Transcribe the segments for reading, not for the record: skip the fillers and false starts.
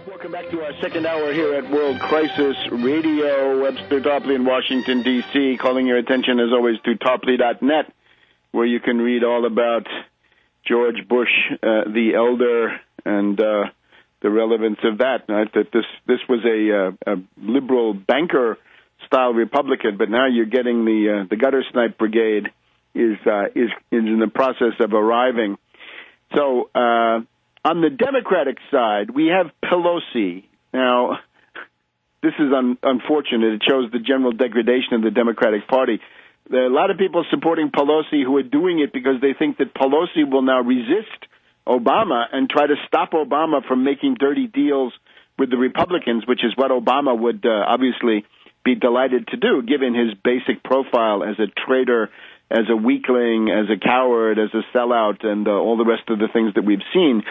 Welcome back to our second hour here at World Crisis Radio. Webster, Tarpley in Washington, D.C. Calling your attention, as always, to tarpley.net, where you can read all about George Bush, the elder, and the relevance of that. Right? That this was a liberal banker-style Republican, but now you're getting the gutter snipe brigade is in the process of arriving. So, on the Democratic side, we have Pelosi. Now, this is unfortunate. It shows the general degradation of the Democratic Party. There are a lot of people supporting Pelosi who are doing it because they think that Pelosi will now resist Obama and try to stop Obama from making dirty deals with the Republicans, which is what Obama would obviously be delighted to do, given his basic profile as a traitor, as a weakling, as a coward, as a sellout, and all the rest of the things that we've seen.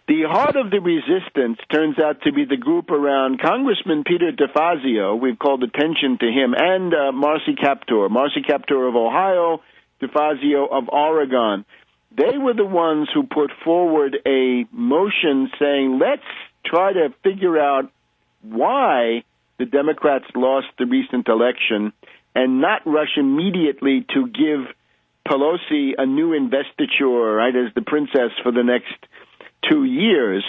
The heart of the resistance turns out to be the group around Congressman Peter DeFazio. We've called attention to him, and Marcy Kaptur of Ohio, DeFazio of Oregon. They were the ones who put forward a motion saying, let's try to figure out why the Democrats lost the recent election and not rush immediately to give Pelosi a new investiture, right, as the princess for the next 2 years.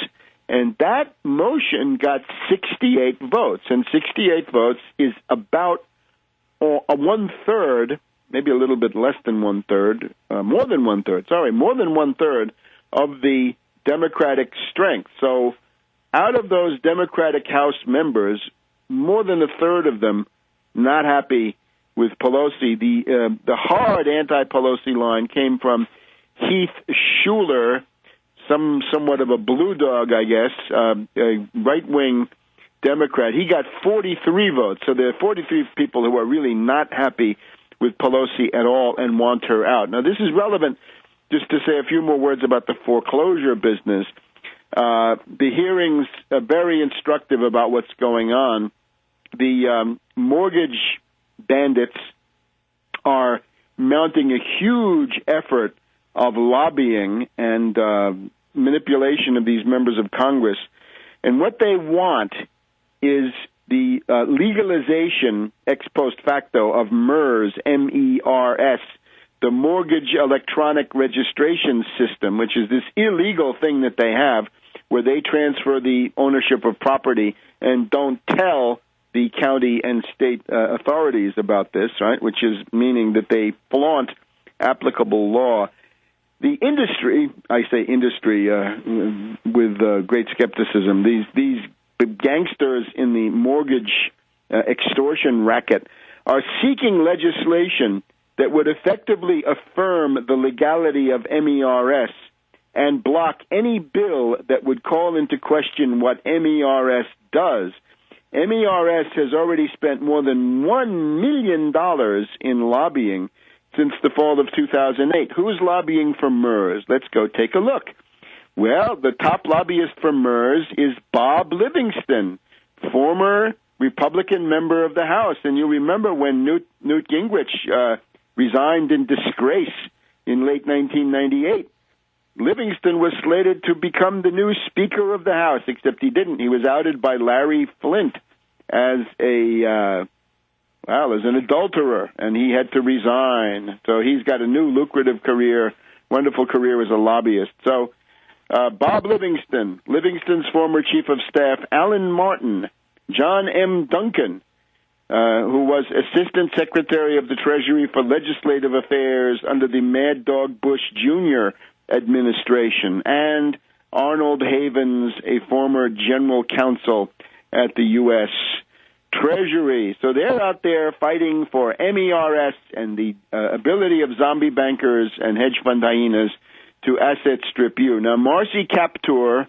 And that motion got 68 votes, and 68 votes is about a one-third, maybe a little bit less than one-third, more than one-third of the Democratic strength. So out of those Democratic House members, more than a third of them not happy with Pelosi. The hard anti-Pelosi line came from Heath Schuler, somewhat of a blue dog, I guess, a right-wing Democrat. He got 43 votes. So there are 43 people who are really not happy with Pelosi at all and want her out. Now, this is relevant just to say a few more words about the foreclosure business. The hearings are very instructive about what's going on. The mortgage bandits are mounting a huge effort of lobbying and manipulation of these members of Congress. And what they want is the legalization ex post facto of MERS, M-E-R-S, the Mortgage Electronic Registration System, which is this illegal thing that they have where they transfer the ownership of property and don't tell the county and state authorities about this, right, which is meaning that they flaunt applicable law. The industry, I say industry with great skepticism, these gangsters in the mortgage extortion racket are seeking legislation that would effectively affirm the legality of MERS and block any bill that would call into question what MERS does. MERS has already spent more than $1 million in lobbying since the fall of 2008. Who's lobbying for MERS? Let's go take a look. Well, the top lobbyist for MERS is Bob Livingston, former Republican member of the House. And you remember when Newt Gingrich resigned in disgrace in late 1998. Livingston was slated to become the new Speaker of the House, except he didn't. He was outed by Larry Flint as an adulterer, and he had to resign. So he's got a new lucrative career, wonderful career as a lobbyist. So Bob Livingston, Livingston's former Chief of Staff, Alan Martin, John M. Duncan, who was Assistant Secretary of the Treasury for Legislative Affairs under the Mad Dog Bush Jr. administration, and Arnold Havens, a former general counsel at the U.S. Treasury. So they're out there fighting for MERS and the ability of zombie bankers and hedge fund hyenas to asset strip you. Now, Marcy Kaptur,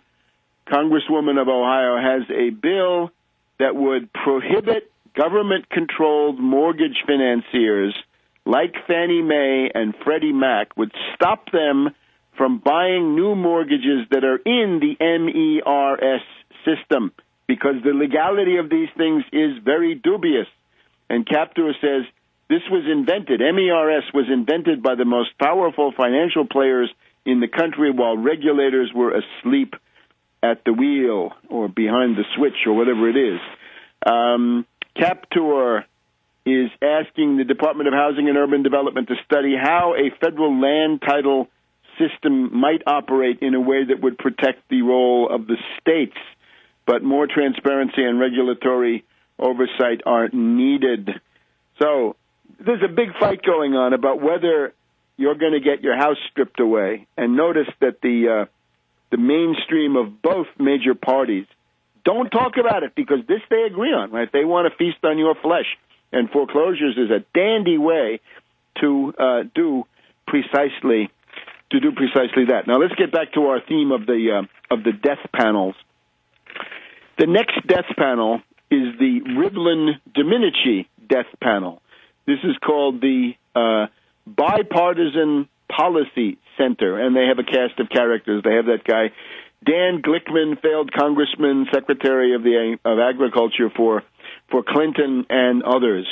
Congresswoman of Ohio, has a bill that would prohibit government-controlled mortgage financiers like Fannie Mae and Freddie Mac, would stop them from buying new mortgages that are in the MERS system, because the legality of these things is very dubious. And Kaptur says this was invented, MERS was invented by the most powerful financial players in the country while regulators were asleep. at the wheel or behind the switch or whatever it is. Captor is asking the Department of Housing and Urban Development to study how a federal land title system might operate in a way that would protect the role of the states, but more transparency and regulatory oversight are needed. So there's a big fight going on about whether you're going to get your house stripped away. And notice that the mainstream of both major parties don't talk about it because this they agree on, right? They want to feast on your flesh. And foreclosures is a dandy way to do precisely that. Now let's get back to our theme of the death panels. The next death panel is the Rivlin-Domenici death panel. This is called the Bipartisan Policy Center, and they have a cast of characters. They have that guy, Dan Glickman, failed congressman, secretary of Agriculture for Clinton and others.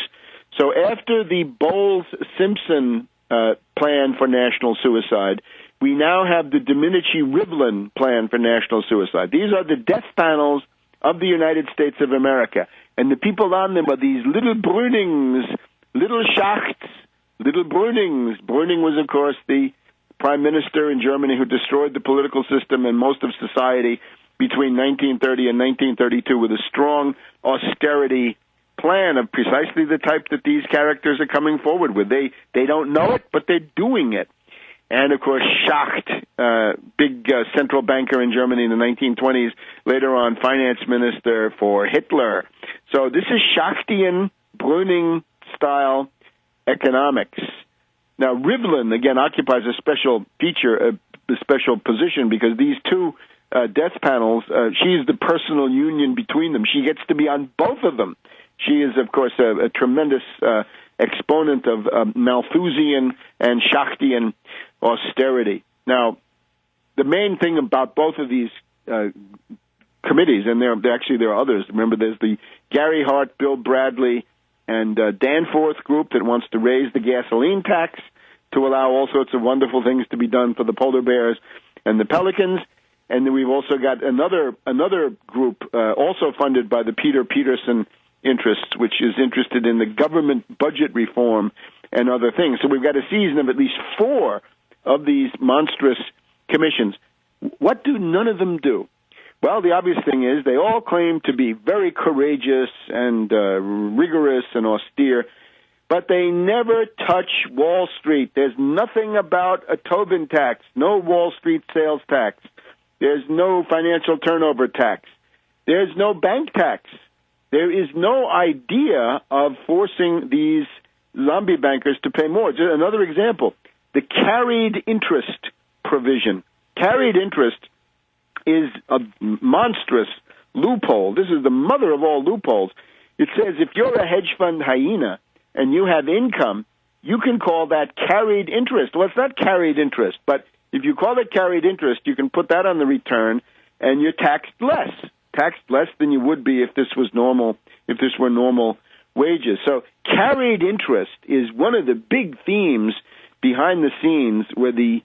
So after the Bowles-Simpson plan for national suicide, we now have the Domenici-Rivlin plan for national suicide. These are the death panels of the United States of America. And the people on them are these little Brünings, little Schachts, little Brünings. Brüning was, of course, the prime minister in Germany who destroyed the political system and most of society between 1930 and 1932 with a strong austerity plan of precisely the type that these characters are coming forward with. They don't know it, but they're doing it. And, of course, Schacht, big central banker in Germany in the 1920s, later on finance minister for Hitler. So this is Schachtian, Brüning-style economics. Now, Rivlin, again, occupies a special feature, a special position, because these two death panels, she's the personal union between them. She gets to be on both of them. She is, of course, a tremendous exponent of Malthusian and Schachtian austerity. Now, the main thing about both of these committees, and there are others. Remember, there's the Gary Hart, Bill Bradley, and Danforth group that wants to raise the gasoline tax to allow all sorts of wonderful things to be done for the polar bears and the pelicans. And then we've also got another group also funded by the Peter Peterson interests, which is interested in the government budget reform and other things. So we've got a season of at least 4 of these monstrous commissions. What do none of them do? Well, the obvious thing is they all claim to be very courageous and rigorous and austere, but they never touch Wall Street. There's nothing about a Tobin tax, no Wall Street sales tax. There's no financial turnover tax. There's no bank tax. There is no idea of forcing these zombie bankers to pay more. Just another example, the carried interest provision. Carried interest is a monstrous loophole. This is the mother of all loopholes. It says if you're a hedge fund hyena and you have income, you can call that carried interest. Well, it's not carried interest, but if you call it carried interest, you can put that on the return and you're taxed less than you would be if this were normal wages. So carried interest is one of the big themes behind the scenes where the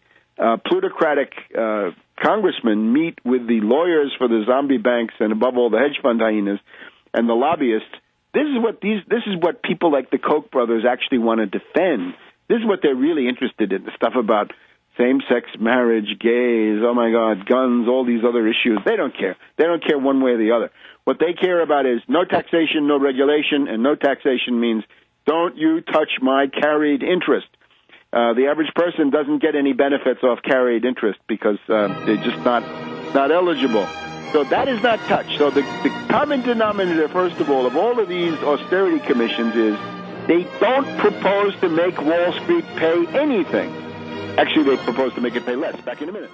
plutocratic congressmen meet with the lawyers for the zombie banks and above all the hedge fund hyenas and the lobbyists. This is what people like the Koch brothers actually want to defend. This is what they're really interested in, the stuff about same-sex marriage, gays, oh my God, guns, all these other issues. They don't care. They don't care one way or the other. What they care about is no taxation, no regulation, and no taxation means don't you touch my carried interest. The average person doesn't get any benefits off carried interest because they're just not eligible. So that is not touched. So the common denominator, first of all of these austerity commissions is they don't propose to make Wall Street pay anything. Actually, they propose to make it pay less. Back in a minute.